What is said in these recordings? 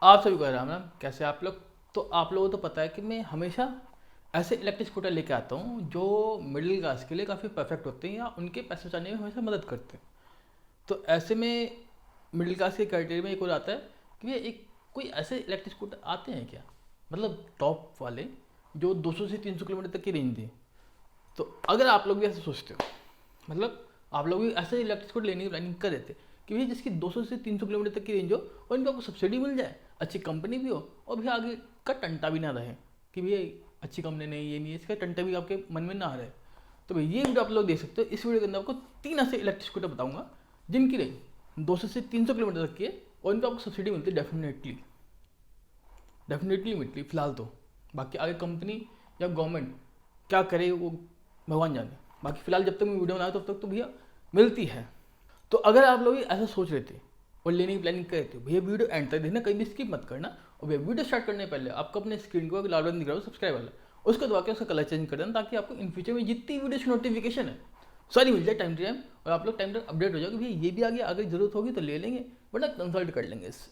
आप सभी को राम राम। कैसे आप लोग? तो आप लोगों को तो पता है कि मैं हमेशा ऐसे इलेक्ट्रिक स्कूटर लेके आता हूँ जो मिडिल क्लास के लिए काफ़ी परफेक्ट होते हैं या उनके पैसे बचाने में हमेशा मदद करते हैं। तो ऐसे में मिडिल क्लास के क्राइटेरिया में एक और आता है कि भैया एक कोई ऐसे इलेक्ट्रिक स्कूटर आते हैं क्या, मतलब टॉप वाले, जो 200 से 300 किलोमीटर तक की रेंज दें। तो अगर आप लोग भी ऐसे सोचते हो, मतलब आप लोग भी ऐसे इलेक्ट्रिक स्कूटर लेने की प्लानिंग कर रहे थे कि भैया जिसकी 200 से 300 किलोमीटर तक की रेंज हो और इनको आपको सब्सिडी मिल जाए, अच्छी कंपनी भी हो और भैया आगे का टंटा भी ना रहे कि भैया अच्छी कंपनी नहीं, ये नहीं है, इसका टंटा भी आपके मन में ना आ रहे। तो भैया ये वीडियो आप लोग देख सकते हो। इस वीडियो के अंदर आपको 3 ऐसे इलेक्ट्रिक स्कूटर बताऊंगा जिनकी रेंज 200 से 300 किलोमीटर तक की है और इनको आपको सब्सिडी मिलती है डेफिनेटली। डेफिनेटली मिलती फिलहाल तो, बाकी आगे कंपनी या गवर्नमेंट क्या करे वो भगवान जाने। बाकी फिलहाल जब तक मैं वीडियो बनाया तब तक तो भैया मिलती है। तो अगर आप लोग भी ऐसा सोच रहे थे और लेने की प्लानिंग कर रहे थे, भैया वीडियो एंड तक देखना, कहीं भी स्किप मत करना। और भैया वीडियो स्टार्ट करने से पहले आपको अपने स्क्रीन को लाल बटन दिख रहा हो सब्सक्राइब वाला, उसको दबा के उसका कलर चेंज कर देना ताकि आपको इन फ्यूचर में जितनी वीडियो की नोटिफिकेशन है सारी मिल जाए टाइम टू टाइम और आप लोग टाइम टू टाइम अपडेट हो जाओगे। भैया ये भी आ गया, अगर जरूरत होगी तो ले लेंगे वरना कंसल्ट कर लेंगे इससे,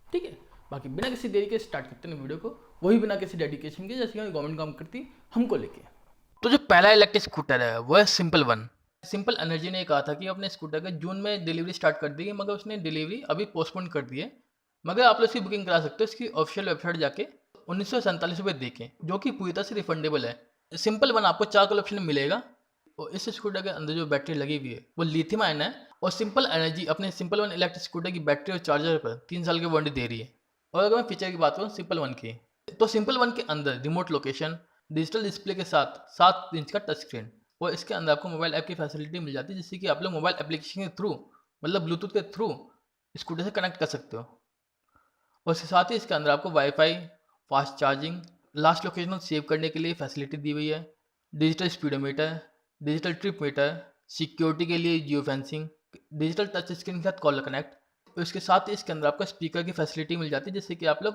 ठीक है। बाकी बिना किसी देरी के स्टार्ट करते हैं वीडियो को, वही बिना किसी डेडिकेशन के, जैसे कि गवर्नमेंट काम करती है हमको लेके। तो जो पहला इलेक्ट्रिक स्कूटर है वो है सिंपल वन। सिंपल एनर्जी ने कहा था कि अपने स्कूटर का जून में डिलीवरी स्टार्ट कर दी है, मगर उसने डिलीवरी अभी पोस्टपोन कर दी है। मगर आप लोग इसकी बुकिंग करा सकते हो इसकी ऑफिशियल वेबसाइट जाके 1947 रुपये दे के, जो कि पूरी तरह से रिफंडेबल है। सिंपल वन आपको 4 कलर ऑप्शन मिलेगा और इस स्कूटर के अंदर जो बैटरी लगी हुई है वो लिथियम आयन है। और सिंपल एनर्जी अपने सिंपल वन इलेक्ट्रिक स्कूटर की बैटरी और चार्जर पर 3 साल की वारंटी दे रही है। और अगर मैं फीचर की बात करूँ सिंपल वन की, तो सिंपल वन के अंदर रिमोट लोकेशन, डिजिटल डिस्प्ले के साथ 7 इंच का टच स्क्रीन और इसके अंदर आपको मोबाइल ऐप की फैसिलिटी मिल जाती है, जिससे कि आप लोग मोबाइल एप्लीकेशन के थ्रू, मतलब ब्लूटूथ के थ्रू स्कूटर से कनेक्ट कर सकते हो। और इसके साथ ही इसके अंदर आपको wifi, fast charging, last location save करने के लिए फैसिलिटी दी हुई है, digital speedometer, digital trip metre, security के लिए geo fencing, digital touch screen के साथ कॉलर कनेक्ट। और इसके साथ ही इसके अंदर आपको स्पीकर की फैसिलिटी मिल जाती है, जिससे कि आप लोग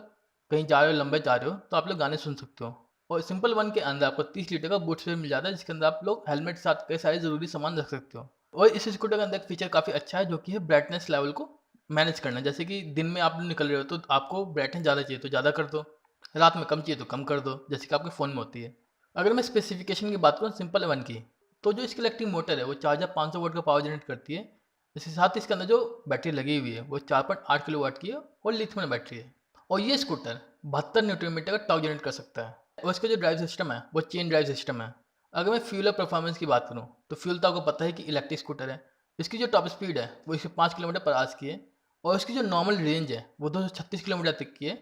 कहीं जा रहे हो, लंबे जा रहे हो तो आप लोग गाने सुन सकते हो। और सिंपल वन के अंदर आपको 30 लीटर का बूट स्पेस मिल जाता है, जिसके अंदर आप लोग हेलमेट के साथ कई सारे ज़रूरी सामान रख सकते हो। और इस स्कूटर के अंदर एक फीचर काफ़ी अच्छा है, जो कि है ब्राइटनेस लेवल को मैनेज करना। जैसे कि दिन में आप निकल रहे हो तो आपको ब्राइटनेस ज़्यादा चाहिए तो ज़्यादा कर दो, रात में कम चाहिए तो कम कर दो, जैसे कि आपके फ़ोन में होती है। अगर मैं स्पेसिफिकेशन की बात करूँ सिंपल वन की, तो जो इसकी इलेक्ट्रिक मोटर है वो चार्जर 500 वाट का पावर जनरेट करती है। इसके साथ ही इसके अंदर जो बैटरी लगी हुई है वो 4.8 किलो वाट की है और लिथियम बैटरी है। और ये स्कूटर 72 न्यूटन मीटर का टॉर्क जनरेट कर सकता है। और इसका जो ड्राइव सिस्टम है वो चेन ड्राइव सिस्टम है। अगर मैं फ्यूल और परफॉर्मेंस की बात करूँ तो फ्यूल तो आपको पता है कि इलेक्ट्रिक स्कूटर है, इसकी जो टॉप स्पीड है वो 105 किलोमीटर पर आवर्स की है। और इसकी जो नॉर्मल रेंज है वो 236 किलोमीटर तक की है,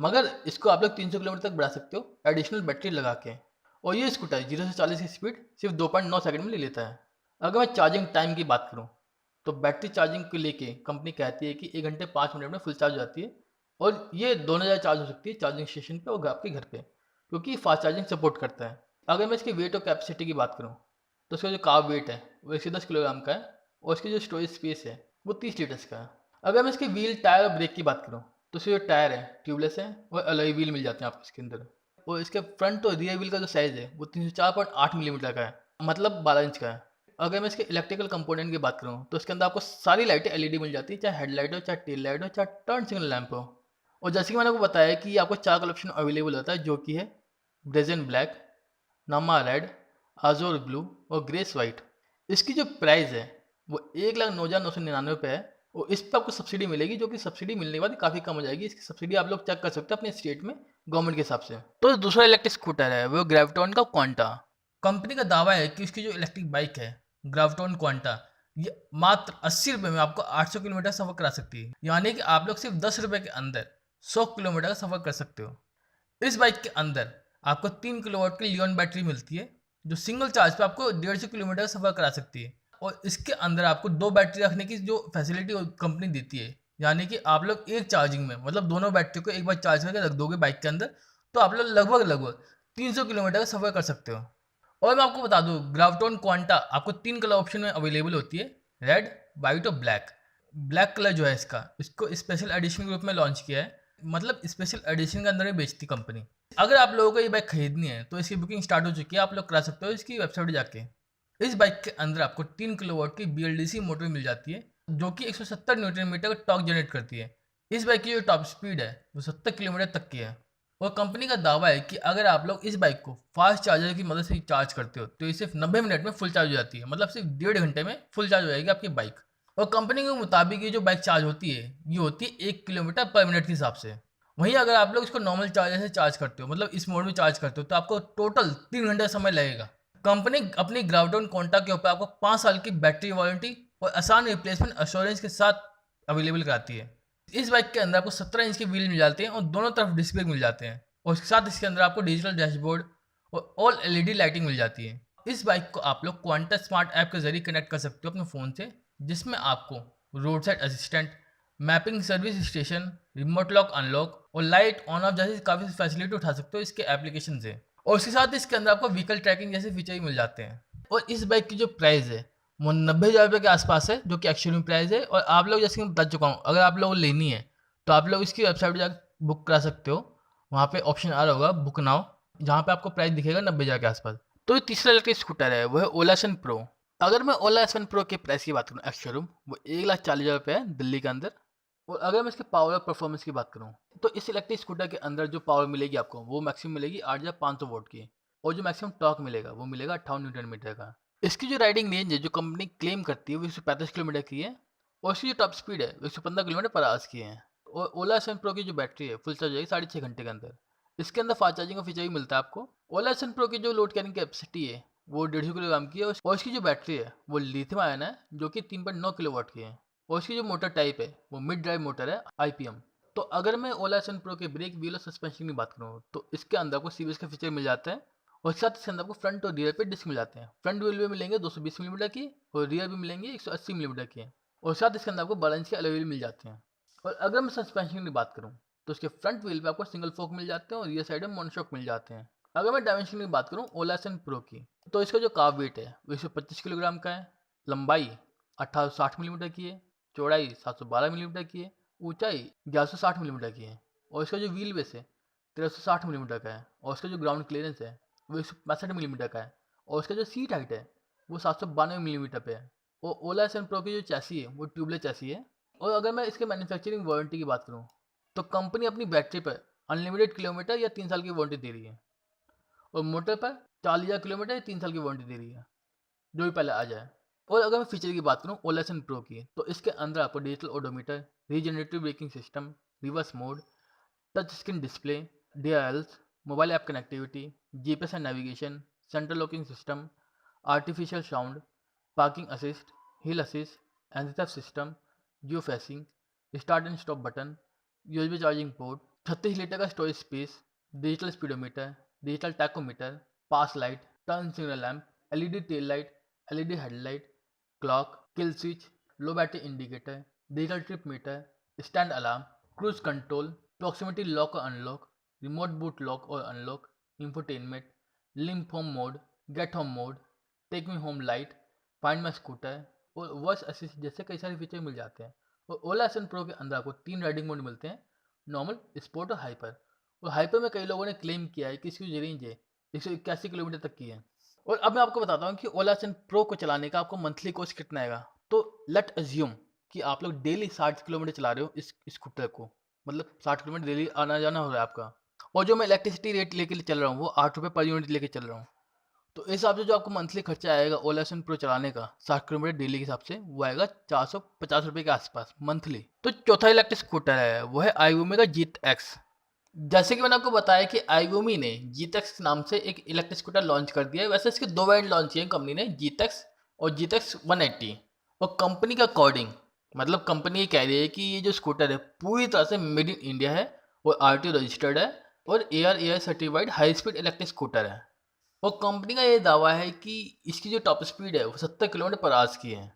मगर इसको आप लोग 300 किलोमीटर तक बढ़ा सकते हो एडिशनल बैटरी लगा के। और ये स्कूटर 0 से 40 की स्पीड सिर्फ 2.9 सेकंड में ले लेता है। अगर मैं चार्जिंग टाइम की बात करूँ तो बैटरी चार्जिंग को लेके कंपनी कहती है कि 1 घंटे 5 मिनट में फुल चार्ज हो जाती है। और ये दोनों जगह चार्ज हो सकती है, चार्जिंग स्टेशन पे और आपके घर पे, क्योंकि फास्ट चार्जिंग सपोर्ट करता है। अगर मैं इसके वेट और कैपेसिटी की बात करूँ तो इसका जो कार वेट है वो 110 किलोग्राम का है और इसकी जो स्टोरेज स्पेस है वो 30 लीटर्स का है। अगर मैं इसके व्हील, टायर और ब्रेक की बात करूँ तो इसके जो टायर है ट्यूबलेस है और अलॉय व्हील मिल जाते हैं आपको इसके अंदर। और इसके फ्रंट और रियर व्हील का जो साइज़ है वो 304.8 मिलीमीटर का है, मतलब 12 इंच का है। अगर मैं इसके इलेक्ट्रिकल कंपोनेंट की बात करूँ तो इसके अंदर आपको सारी लाइटें एलईडी मिल जाती है, चाहे हेडलाइट हो, चाहे टेल लाइट हो, चाहे टर्न सिग्नल लैंप हो। और जैसे कि मैंने आपको बताया कि ये आपको 4 कलर ऑप्शन अवेलेबल होता है, जो कि है ब्रेजन ब्लैक, नामा रेड, आजोर ब्लू और ग्रेस वाइट। इसकी जो प्राइस है वो 1,09,999 है और इस पर आपको सब्सिडी मिलेगी, जो कि सब्सिडी मिलने के बाद काफ़ी कम हो जाएगी। इसकी सब्सिडी आप लोग चेक कर सकते हैं अपने स्टेट में गवर्नमेंट के हिसाब से। तो दूसरा इलेक्ट्रिक स्कूटर है वो ग्रेविटॉन का क्वांटा। कंपनी का दावा है कि इसकी जो इलेक्ट्रिक बाइक है ग्रेविटॉन क्वांटा, ये मात्र 80 रुपये में आपको 800 किलोमीटर सफ़र करा सकती है। यानी कि आप लोग सिर्फ 10 रुपये के अंदर 100 किलोमीटर का सफ़र कर सकते हो। इस बाइक के अंदर आपको 3 किलोवाट की लियोन बैटरी मिलती है, जो सिंगल चार्ज पे आपको 150 किलोमीटर सफ़र करा सकती है। और इसके अंदर आपको 2 बैटरी रखने की जो फैसिलिटी कंपनी देती है, यानी कि आप लोग एक चार्जिंग में, मतलब दोनों बैटरी को एक बार चार्ज करके रख दोगे बाइक के अंदर, तो आप लोग लगभग 300 किलोमीटर का सफ़र कर सकते हो। और मैं आपको बता दूं, ग्राविटॉन क्वांटा आपको 3 कलर ऑप्शन में अवेलेबल होती है, रेड, वाइट और ब्लैक। ब्लैक कलर जो है इसको स्पेशल एडिशन के रूप में लॉन्च किया है, मतलब स्पेशल एडिशन के अंदर ही बेचती कंपनी। अगर आप लोगों को ये बाइक खरीदनी है तो इसकी बुकिंग स्टार्ट हो चुकी है, आप लोग करा सकते हो इसकी वेबसाइट जाके। इस बाइक के अंदर आपको 3 किलोवाट की BLDC मोटर मिल जाती है, जो कि 170 न्यूटन मीटर का टॉर्क जनरेट करती है। इस बाइक की जो टॉप स्पीड है वो 70 किलोमीटर तक की है और कंपनी का दावा है कि अगर आप लोग इस बाइक को फास्ट चार्जर की मदद से चार्ज करते हो तो ये सिर्फ 90 मिनट में फुल चार्ज हो जाती है, मतलब सिर्फ 1.5 घंटे में फुल चार्ज हो जाएगी आपकी बाइक। और कंपनी के मुताबिक ये जो बाइक चार्ज होती है ये होती है 1 किलोमीटर पर मिनट के हिसाब से। वहीं अगर आप लोग इसको नॉर्मल चार्जर से चार्ज करते हो, मतलब इस मोड में चार्ज करते हो, तो आपको टोटल 3 घंटे का समय लगेगा। कंपनी अपनी ग्राउंडाउन कॉन्टैक्ट के ऊपर आपको 5 साल की बैटरी वारंटी और आसान रिप्लेसमेंट एश्योरेंस के साथ अवेलेबल कराती है। इस बाइक के अंदर आपको 17 इंच के व्हील मिल जाते हैं और दोनों तरफ डिस्क ब्रेक मिल जाते हैं और इसके साथ इसके अंदर आपको डिजिटल डैशबोर्ड और ऑल एलईडी लाइटिंग मिल जाती है। इस बाइक को आप लोग क्वांटा स्मार्ट ऐप के जरिए कनेक्ट कर सकते हो अपने फ़ोन से, जिसमें आपको road side assistant, mapping service station, remote lock unlock और लाइट ऑन ऑफ जैसी काफ़ी फैसिलिटी उठा सकते हो इसके एप्लीकेशन से। और इसके साथ इसके अंदर आपको व्हीकल ट्रैकिंग जैसे फीचर भी मिल जाते हैं। और इस बाइक की जो प्राइस है वो 90,000 रुपये के आसपास है, जो कि एक्चुअली प्राइस है। और आप लोग, जैसे कि मैं बता चुका हूँ, अगर आप लोगों को लेनी है तो आप लोग इसकी वेबसाइट पर जाकर बुक करा सकते हो। वहाँ पे ऑप्शन आ रहा होगा बुक नाउ, जहाँ पे आपको प्राइस दिखेगा 90,000 के आसपास। तो ये तीसरा इलेक्ट्रिक स्कूटर है वो है ओला एस प्रो। अगर मैं ओला एस प्रो के प्राइस की बात करूँ एक्स शोरूम, वो 1,40,000 रुपये है दिल्ली के अंदर। और अगर मैं इसके पावर और परफॉर्मेंस की बात करूँ तो इस इलेक्ट्रिक स्कूटर के अंदर जो पावर मिलेगी आपको वो मैक्सिमम मिलेगी 8,500 वोल्ट की, और जो मैक्सिमम टॉर्क मिलेगा वो मिलेगा 58 न्यूटन मीटर का। इसकी जो राइडिंग रेंज है जो कंपनी क्लेम करती है वो 135 किलोमीटर की है और इसकी जो टॉप स्पीड है वो 115 किलोमीटर पर आवर्स की है। और ओला एस प्रो की जो बैटरी है फुल चार्ज हो जाएगी 6.5 घंटे के अंदर। इसके अंदर फास्ट चार्जिंग का फीचर भी मिलता है आपको। ओला एस प्रो की जो लोड कैरिंग कैपेसिटी है वो 150 किलोग्राम की है और इसकी जो बैटरी है वो लिथियम आयन है जो कि 3.9 किलोवाट की है। और इसकी जो मोटर टाइप है वो मिड ड्राइव मोटर है IPM। तो अगर मैं ओला एस प्रो के ब्रेक, व्हील और सस्पेंशन की बात करूँ तो इसके अंदर आपको CBS का फीचर मिल जाता है और साथ इसके अंदर आपको फ्रंट और रियर पे डिस्क मिल जाते हैं। फ्रंट व्हील में मिलेंगे 220 मिलीमीटर की और रियर भी मिलेंगे 180 मिलीमीटर की, और साथ इसके अंदर आपको 12 इंच के अलॉय व्हील मिल जाते हैं। और अगर मैं सस्पेंशन की बात करूँ तो उसके फ्रंट व्हील पे आपको सिंगल फोक मिल जाते हैं और रियर साइड में मोनोशॉक मिल जाते हैं। अगर मैं डायमेंशन की बात करूँ ओला एस प्रो की तो इसका जो कार वेट है वो 125 किलोग्राम का है, लंबाई 1860 मिलीमीटर की है, चौड़ाई 712 मिलीमीटर की है, ऊंचाई 1160 मिलीमीटर की है, और इसका जो व्हील बेस है 1360 मिलीमीटर का है, और इसका जो ग्राउंड क्लियरेंस है वो 165 मिलीमीटर का है, और उसका जो सीट हाइट है वो 792 मिलीमीटर पे है। और ओला एस प्रो की जो चैसी है वो ट्यूबलेस चैसी है। और अगर मैं इसके मैन्युफैक्चरिंग वारंटी की बात करूँ तो कंपनी अपनी बैटरी पर अनलिमिटेड किलोमीटर या 3 साल की वारंटी दे रही है, और मोटर पर 40,000 किलोमीटर या 3 साल की वारंटी दे रही है, जो भी पहले आ जाए। और अगर मैं फीचर की बात करूँ ओला एस प्रो की तो इसके अंदर आपको digital odometer, regenerative braking system, reverse mode, touch screen display, DRLs, mobile app connectivity, GPS and navigation, central locking system, artificial sound, parking assist, hill assist, anti theft system, geo fencing, start and stop button, USB charging port, 36 litre का storage space, digital speedometer, digital tachometer, pass light, turn signal lamp, LED tail light, LED headlight, clock, kill switch, low battery indicator, digital trip metre, stand alarm, cruise control, proximity lock और unlock, remote boot lock और unlock, infotainment, link home mode, get home mode, take me home light, find my scooter और voice assist जैसे कई सारे feature मिल जाते हैं। और ओला S pro के अंदर आपको 3 राइडिंग मोड मिलते हैं, नॉर्मल, स्पोर्ट और हाइपर। और हाइपर में कई लोगों ने क्लेम किया है कि इसकी जो रेंज है 181 किलोमीटर तक की है। और अब मैं आपको बताता हूँ कि ओला एस प्रो को चलाने का आपको मंथली कॉस्ट कितना आएगा। तो लेट अज्यूम कि आप लोग डेली 60 किलोमीटर चला रहे हो इस स्कूटर को, मतलब 60 किलोमीटर डेली आना जाना हो रहा है आपका, और जो मैं इलेक्ट्रिसिटी रेट लेके चल रहा हूँ वो 8 रुपये पर यूनिट लेके चल रहा हूँ। तो इस हिसाब से जो आपको मंथली खर्चा आएगा ओला एस प्रो चलाने का 60 किलोमीटर डेली के हिसाब से वो आएगा 450 रुपये के आसपास मंथली। तो चौथा इलेक्ट्रिक स्कूटर है वो है आईओमी का जीत एक्स। जैसे कि मैंने आपको बताया कि आईओमी ने जीटेक्स नाम से एक इलेक्ट्रिक स्कूटर लॉन्च कर दिया है। वैसे इसके 2 वेरिएंट लॉन्च किए हैं कंपनी ने, जीटेक्स और जीटेक्स 180। और कंपनी का अकॉर्डिंग, मतलब कंपनी ये कह रही है कि ये जो स्कूटर है पूरी तरह से मेड इन इंडिया है और RTO रजिस्टर्ड है और ARAI certified high speed electric scooter है। और कंपनी का ये दावा है कि इसकी जो टॉप स्पीड है वो 70 किलोमीटर पर आवर्स की है।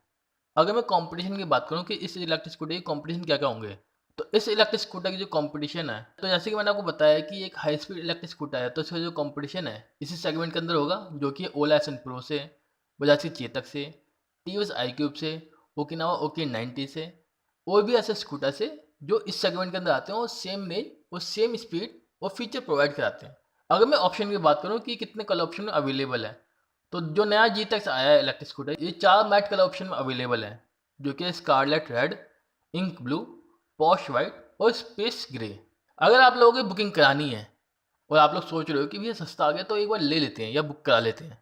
अगर मैं कंपटीशन की बात करूँ कि इस इलेक्ट्रिक स्कूटर की कंपटीशन क्या क्या होंगे, तो इस इलेक्ट्रिक स्कूटर की जो कंपटीशन है, तो जैसे कि मैंने आपको बताया कि एक हाई स्पीड इलेक्ट्रिक स्कूटर है, तो इसका जो कंपटीशन है इसी सेगमेंट के अंदर होगा, जो कि ओला एस प्रो से, बजाज की चेतक से, TVS iQube से, ओकिनावा OK90 से, और भी ऐसे स्कूटर से जो इस सेगमेंट के अंदर आते हैं और सेम रेंज और सेम स्पीड और फीचर प्रोवाइड कराते हैं। अगर मैं ऑप्शन की बात करूँ कि कितने कलर ऑप्शन में अवेलेबल है, तो जो नया जीटेक्स आया है इलेक्ट्रिक स्कूटर, ये 4 मैट कलर ऑप्शन में अवेलेबल है, जो कि scarlet red, ink blue, posh white और स्पेस ग्रे। अगर आप लोगों की बुकिंग करानी है और आप लोग सोच रहे हो कि भैया सस्ता आ गया तो एक बार ले लेते हैं या बुक करा लेते हैं,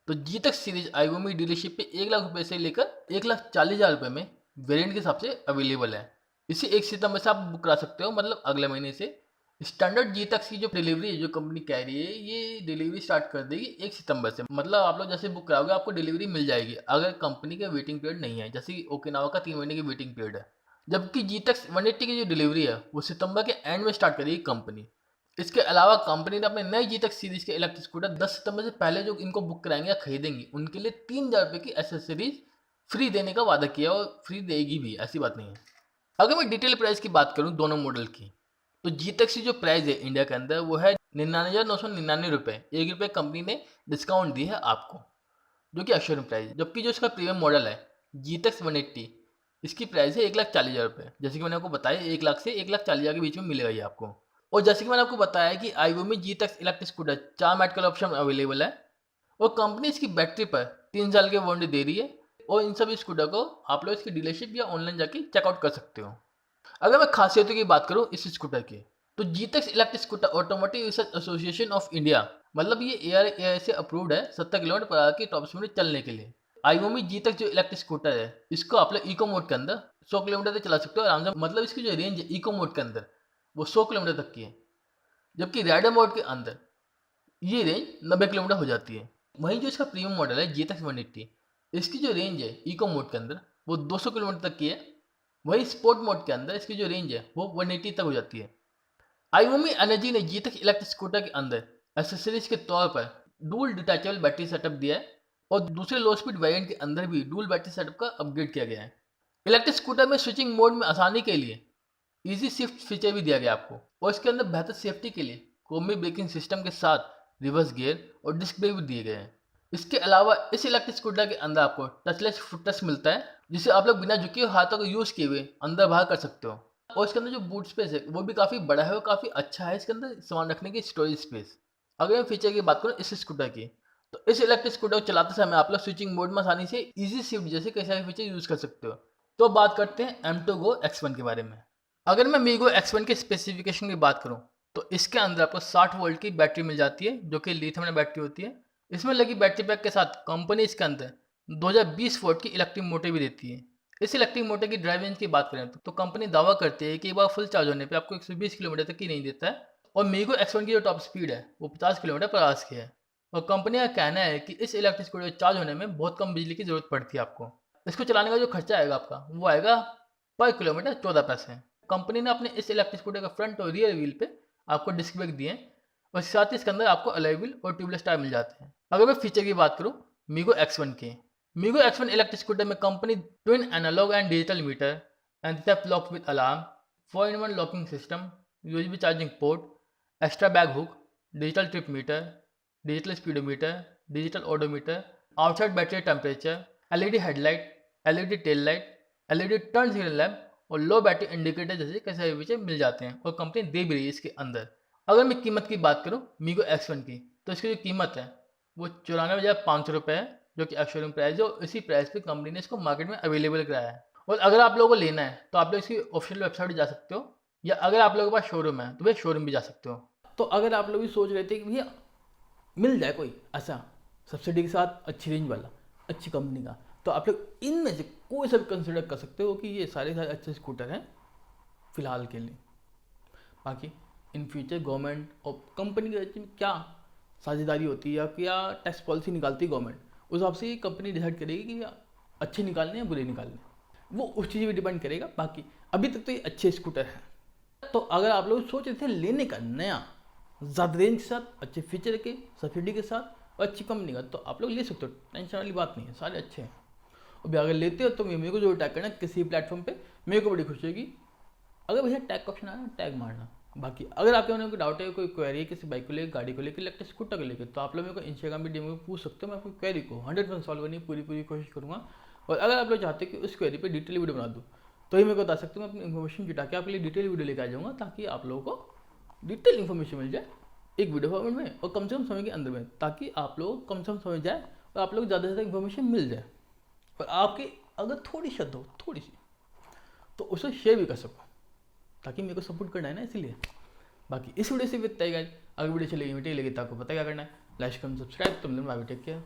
तो जी तक सीरीज iOmi डीलरशिप पे 1 लाख रुपये से लेकर 1,40,000 रुपये में वेरिएंट के हिसाब से अवेलेबल है। इसे 1 सितंबर से आप बुक करा सकते हो, मतलब अगले महीने से। स्टैंडर्ड जी तक की जो डिलीवरी है, जो कंपनी कह रही है, ये डिलीवरी स्टार्ट कर देगी 1 सितंबर से। मतलब आप लोग जैसे बुक कराओगे आपको डिलीवरी मिल जाएगी, अगर कंपनी का वेटिंग पीरियड नहीं है, जैसे कि ओकिनावा का 3 महीने की वेटिंग पीरियड है। जबकि जी तक 180 की जो डिलीवरी है वो सितंबर के एंड में स्टार्ट करेगी कंपनी। इसके अलावा कंपनी ने अपने नए जी तक सीरीज के इलेक्ट्रिक स्कूटर 10 सितंबर से पहले जो इनको बुक कराएंगे या खरीदेंगे उनके लिए 3,000 रुपये की एसेसरीज फ्री देने का वादा किया और फ्री देगी भी, ऐसी बात नहीं है। अगर मैं डिटेल प्राइस की बात करूं दोनों मॉडल की, तो जी तक की जो प्राइस है इंडिया के अंदर वो है 99,999 रुपये। 1 रुपये कंपनी ने डिस्काउंट दी है आपको, जो कि अशोरूम प्राइस है। जबकि जो इसका प्रीमियम मॉडल है जी तक 180, इसकी प्राइस है 1,40,000 रुपये। जैसे कि मैंने आपको बताया 1 लाख से 1,40,000 के बीच में मिलेगा ये आपको। और जैसे कि मैंने आपको बताया कि iOmi GTX electric scooter 4 medical option available है और कंपनी इसकी बैटरी पर 3 साल की वारंटी दे रही है। और इन सभी स्कूटर को आप लोग इसकी डीलरशिप या ऑनलाइन जाके चेकआउट कर सकते हो। अगर मैं खासियतों की बात करूँ इस स्कूटर की, तो GTX electric scooter automotive research association of India, मतलब ये ARAI से अप्रूव्ड है 70 किलोमीटर पर आवर की टॉप स्पीड में चलने के लिए। iOmi GTX जो इलेक्ट्रिक स्कूटर है इसको आप लोग इको मोड के अंदर 100 किलोमीटर तक चला सकते हो आराम से। मतलब इसकी जो रेंज है इको मोड के अंदर वो 100 किलोमीटर तक की है, जबकि राइडर मोड के अंदर ये रेंज 90 किलोमीटर हो जाती है। वहीं जो इसका प्रीमियम मॉडल है GTX 180, इसकी जो रेंज है इको मोड के अंदर वो 200 किलोमीटर तक की है। वहीं स्पोर्ट मोड के अंदर इसकी जो रेंज है वो 180 तक हो जाती है। iOmi एनर्जी ने GTX इलेक्ट्रिक स्कूटर के अंदर एसेसरीज के तौर पर डुअल डिटैचेबल बैटरी सेटअप दिया है और दूसरे लो स्पीड वेरिएंट के अंदर भी डुअल बैटरी सेटअप का अपग्रेड किया गया है। इलेक्ट्रिक स्कूटर में स्विचिंग मोड में आसानी के लिए इजी शिफ्ट फीचर भी दिया गया आपको, और इसके अंदर बेहतर सेफ्टी के लिए कॉम्बी ब्रेकिंग सिस्टम के साथ रिवर्स गियर और डिस्क ब्रेक भी दिए गए हैं। इसके अलावा इस इलेक्ट्रिक स्कूटर के अंदर आपको टचलेस फुट टच मिलता है, जिसे आप लोग बिना झुके हुए हाथों को यूज़ किए हुए अंदर बाहर कर सकते हो। और इसके अंदर जो बूट स्पेस है वो भी काफ़ी बड़ा है और काफ़ी अच्छा है इसके अंदर सामान रखने की स्टोरेज स्पेस। अगर मैं फीचर की बात करूँ इस स्कूटर की, तो इस इलेक्ट्रिक स्कूटर को चलाते समय आप लोग स्विचिंग मोड में आसानी से इजी शिफ्ट जैसे कई सारे फीचर यूज़ कर सकते हो। तो बात करते हैं M2 Go X1 के बारे में। अगर मैं मीगो X1 के स्पेसिफिकेशन की बात करूं, तो इसके अंदर आपको 60 वोल्ट की बैटरी मिल जाती है, जो कि लिथियम आयन बैटरी होती है। इसमें लगी बैटरी पैक के साथ कंपनी इसके अंदर 2020 वोल्ट की इलेक्ट्रिक मोटर भी देती है। इस इलेक्ट्रिक मोटर की ड्राइव रेंज की बात करें तो कंपनी दावा करती है कि एक बार फुल चार्ज होने पर आपको 120 किलोमीटर तक की रेंज देता है। और मीगो X1 की जो टॉप स्पीड है वो 50 किलोमीटर पर आवर्स की है। और कंपनी का कहना है कि इस इलेक्ट्रिक स्कूटर चार्ज होने में बहुत कम बिजली की जरूरत पड़ती है आपको। इसको चलाने का जो खर्चा आएगा आपका वो आएगा पर किलोमीटर 14 पैसे। कंपनी ने अपने इस इलेक्ट्रिक स्कूटर का फ्रंट और रियर व्हील पे आपको डिस्क ब्रेक दिए हैं और साथ ही इसके अंदर आपको अलॉय व्हील और ट्यूबलेस टायर मिल जाते हैं। अगर मैं फीचर की बात करूँ मीगो X1 के, मीगो X1 इलेक्ट्रिक स्कूटर में company twin analog and digital meter and theft lock with alarm, 4-in-1 locking system, USB charging port, extra bag hook, digital trip meter, digital speedometer, digital odometer, outside battery temperature, LED headlight, LED tail light, LED turn signal lamp और low battery indicator जैसे कई सारे feature मिल जाते हैं और company दे भी रही है इसके अंदर। अगर मैं कीमत की बात करूँ मीगो X1 की, तो इसकी जो कीमत है वो 94,500 रुपये है, जो कि शोरूम प्राइस है। और इसी प्राइस पे कंपनी ने इसको मार्केट में अवेलेबल कराया है। और अगर आप लोगों को लेना है तो आप लोग इसकी ऑफिशियल वेबसाइट जा सकते हो, या अगर आप लोगों के पास शोरूम है तो वे शोरूम भी जा सकते हो। तो अगर आप लोग भी सोच रहे थे कि भैया मिल जाए कोई ऐसा सब्सिडी के साथ अच्छी रेंज वाला अच्छी कंपनी का, तो आप लोग इनमें से कोई सा भी कंसिडर कर सकते हो कि ये सारे अच्छे स्कूटर हैं फ़िलहाल के लिए। बाकी इन फ्यूचर गवर्नमेंट और कंपनी के क्या साझेदारी होती है या क्या टैक्स पॉलिसी निकालती है गवर्नमेंट, उस हिसाब से ये कंपनी डिसाइड करेगी कि अच्छे निकालने या बुरे निकालने, वो उस चीज़ पर डिपेंड करेगा। बाकी अभी तक तो ये अच्छे स्कूटर हैं। तो अगर आप लोग सोच रहे थे लेने का नया ज़्यादा रेंज के साथ अच्छे फीचर के सब्सिडी के साथ और अच्छी कंपनी का, तो आप लोग ले सकते हो, टेंशन वाली बात नहीं है, सारे अच्छे हैं। और भी अगर लेते हो तो मेरे को जो टैग करना किसी प्लेटफॉर्म पे, मेरे को बड़ी खुशी होगी। अगर भैया टैग का ऑप्शन आया टैग मारना। बाकी अगर आपके मन में कोई डाउट है, कोई क्वेरी है किसी बाइक को लेकर, गाड़ी को लेकर, इलेक्ट्रिक स्कूटर को लेकर, तो आप लोग मेरे को इंस्टाग्राम पे डीएम में पूछ सकते हो। मैं आपकी क्वेरी को 100% सॉल्व करने की पूरी कोशिश करूँगा। और अगर आप लोग चाहते हैं कि उस क्वेरी पर डिटेल वीडियो बना दूँ तो ही मेरे को बता सकते हो। मैं अपनी इन्फॉर्मेशन जुटा के आपके लिए डिटेल वीडियो लेकर आ जाऊँगा, ताकि आप लोगों को डिटेल इन्फॉर्मेशन मिल जाए एक वीडियो फॉर्मेट में और कम से कम समय के अंदर में, ताकि आप लोग कम से कम समझ जाए और आप लोग ज़्यादा से ज़्यादा इन्फॉर्मेशन मिल जाए। और आपकी अगर थोड़ी शब्द हो थोड़ी सी, तो उसे शेयर भी कर सको। ताकि मेरे को सपोर्ट करना है ना, इसीलिए। बाकी इस वीडियो से भी इतना ही गाइस। अगर वीडियो चलेगी वीडियो लगी तो आपको पता क्या करना है, लाइक कमेंट सब्सक्राइब। तुम लोग टेक केयर।